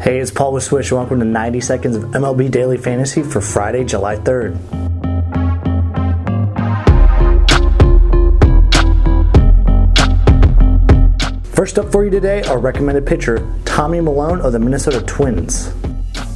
Hey, it's Paul with Swish. Welcome to 90 seconds of MLB Daily Fantasy for Friday, July 3rd. First up for you today, our recommended pitcher, Tommy Milone of the Minnesota Twins.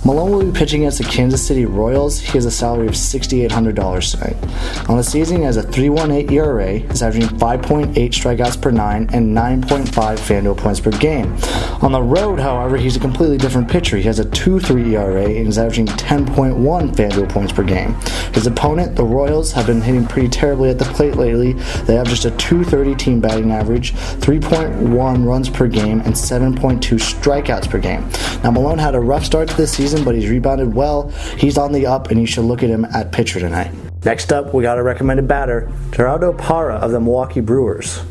Milone will be pitching against the Kansas City Royals. He has a salary of $6,800 tonight. On the season, he has a 3.18 ERA, is averaging 5.8 strikeouts per 9 and 9.5 FanDuel points per game. On the road, however, he's a completely different pitcher. He has a 2.3 ERA and is averaging 10.1 FanDuel points per game. His opponent, the Royals, have been hitting pretty terribly at the plate lately. They have just a 2.30 team batting average, 3.1 runs per game, and 7.2 strikeouts per game. Now, Milone had a rough start to this season, but he's rebounded well. He's on the up, and you should look at him at pitcher tonight. Next up, we got a recommended batter, Geraldo Parra of the Milwaukee Brewers.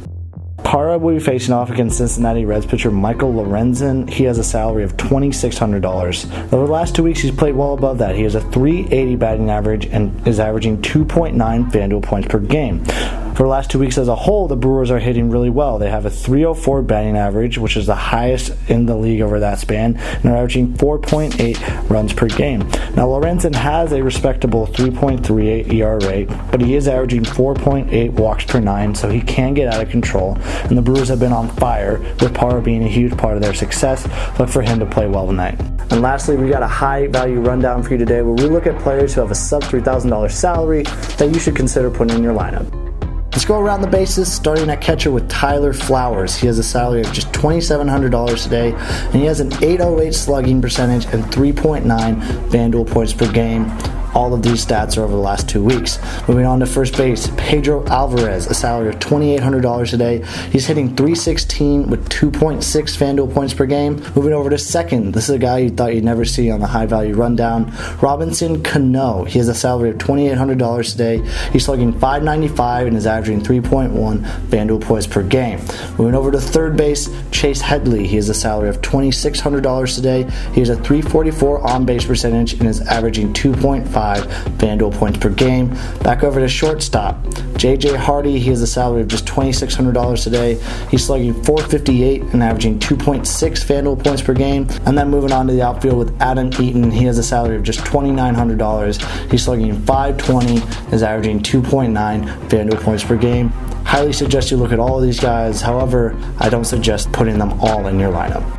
Parra will be facing off against Cincinnati Reds pitcher Michael Lorenzen. He has a salary of $2,600. Over the last 2 weeks, he's played well above that. He has a 3.80 batting average and is averaging 2.9 FanDuel points per game. For the last 2 weeks as a whole, the Brewers are hitting really well. They have a 3.04 batting average, which is the highest in the league over that span, and they're averaging 4.8 runs per game. Now, Lorenzen has a respectable 3.38 ERA, but he is averaging 4.8 walks per 9, so he can get out of control. And the Brewers have been on fire, with Parra being a huge part of their success. Look for him to play well tonight. And lastly, we got a high value rundown for you today where we look at players who have a sub $3,000 salary that you should consider putting in your lineup. Let's go around the bases, starting at catcher with Tyler Flowers. He has a salary of just $2,700 today, and he has an 8.08 slugging percentage and 3.9 FanDuel points per game. All of these stats are over the last 2 weeks. Moving on to first base, Pedro Alvarez, a salary of $2,800 today. He's hitting .316 with 2.6 FanDuel points per game. Moving over to second, this is a guy you thought you'd never see on the high value rundown, Robinson Cano. He has a salary of $2,800 today. He's slugging .595 and is averaging 3.1 FanDuel points per game. Moving over to third base, Chase Headley. He has a salary of $2,600 today. He has a .344 on-base percentage and is averaging 2.5 FanDuel points per game. Back over to shortstop, J.J. Hardy. He has a salary of just $2,600 today. He's slugging .458 and averaging 2.6 FanDuel points per game. And then moving on to the outfield with Adam Eaton. He has a salary of just $2,900. He's slugging .520, is averaging 2.9 FanDuel points per game. Highly suggest you look at all of these guys. However, I don't suggest putting them all in your lineup.